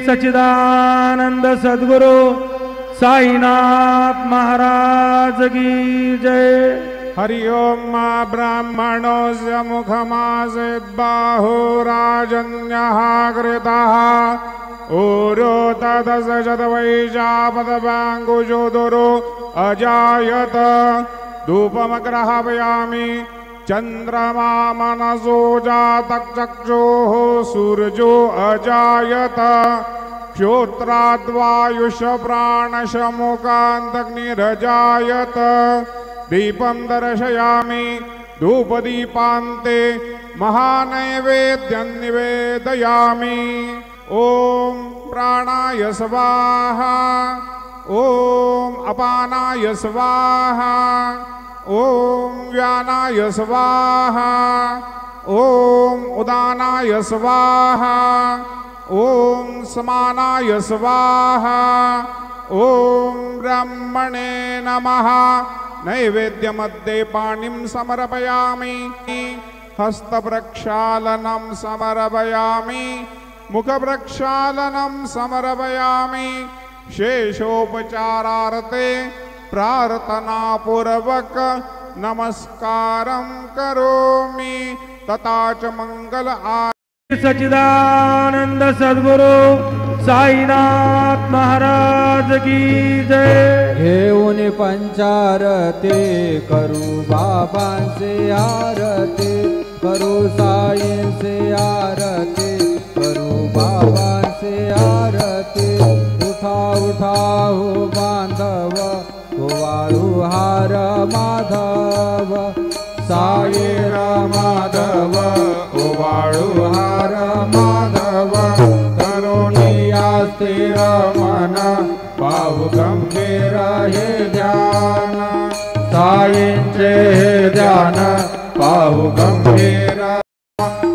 सच्चिदानंद सद्गुरु साईनाथ महाराज की जय। हरि ओम ब्राह्मणोऽस्य मुखमासीत् बाहुराजन्यः कृतः ऊरो तदसशतवैशापदपाङ्कुशोदरो अजायत धूपमग्रहापयामि चन्द्रमा मनसो जातचक्षुः सूर्यो अजायत क्षोत्राद्वायुष प्राणशमुकान्तग्निरजायत दीपं दर्शयामि धूपदीपान्ते महानैवेद्यं निवेदयामि। ओम प्राणाय स्वाहा ओम अपानाय स्वाहा ओम व्यानाय स्वाहा ओम उदानाय स्वाहा ओम समानाय स्वाहा ओम ब्रह्मणे नमः। नैवेद्यमध्ये पाणिं समर्पयामि हस्तप्रक्षालनं समर्पयामि मुखप्रक्षालनं समर्पयामि शेषोपचारार्थे प्रार्थनापूर्वक नमस्कारं करोमि तथा च मंगल सच्चिदानंद सद्गुरु साईनाथ महाराज की जय। घेऊन पंचारती करू बाबांचे आरती करू साईंचे आरती करू बाबांचे आरती। उठा उठा हो बांधव हो वाळू हार माधव साई माधव हो वाळू हार माधव। तरुणिया स्थिर मन पाहु गंभीर हे ध्यान साईंचे हे ध्यान पाहु गंभीर।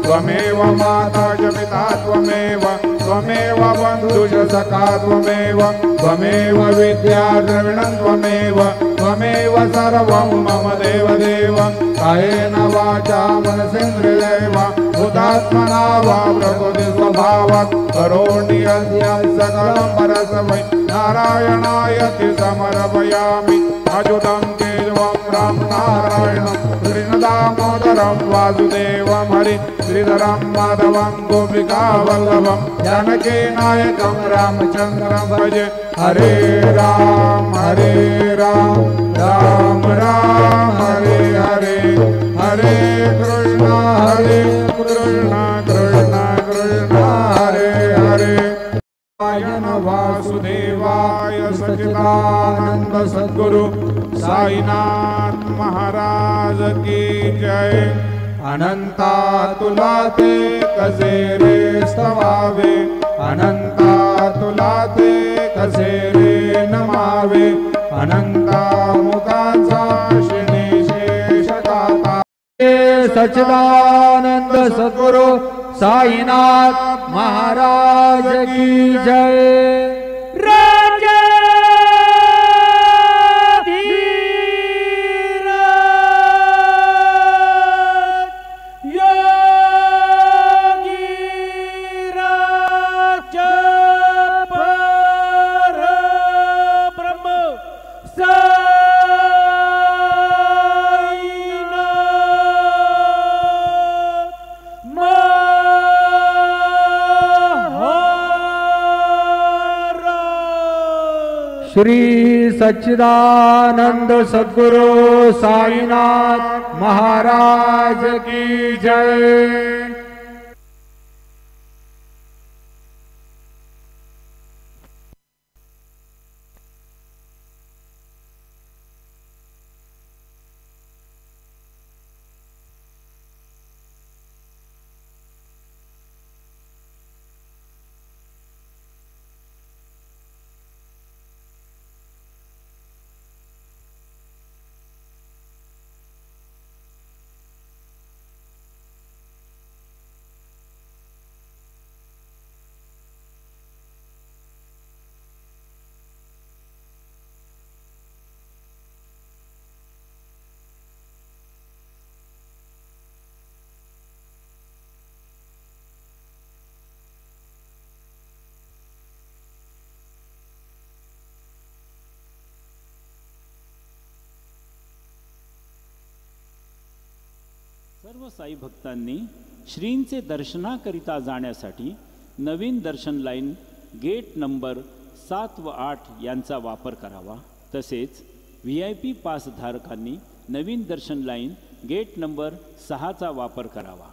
त्वमेव माता च पिता त्वमेव त्वमेव बन्धुश्च सखा त्वमेव त्वमेव विद्या द्रविणं त्वमेव त्वमेव सर्वं मम देवदेव। कायेन वाचा मनसेन्द्रियैर्वा हुतात्मना वा प्रकृति स्वभावात् करोमि यद्यत् सकलं परस्मै नारायणायति समर्पयामि। अच्युतं केशवं राम नारायणं कृष्णदामोदरं वासुदेवं हरि श्रीधरं माधवं गोपिकावल्लभं जानकी नायकं रामचन्द्रं भजे। हरे राम राम राम हरे हरे हरे कृष्ण कृष्ण कृष्ण हरे हरे। वासुदेवाय सच्चिदानंद सद्गुरु साईनाथ महाराज की जय। अनंता तुला ते कसे रे स्तवावे अनंता तुला ते कसे रे नमावे अनंता मुखाचा शेषदाता। सच्चिदानंद सद्गुरु साईनाथ महाराज की जय। श्री सच्चिदानंद सद्गुरु साईनाथ महाराज की जय। सर्व साई भक्तांनी श्रींचे दर्शनाकरिता जाण्यासाठी नवीन दर्शन लाईन गेट नंबर 7 व 8 यांचा वापर करावा। तसेच VIP पास धारकांनी नवीन दर्शन लाईन गेट नंबर 6 चा वापर करावा।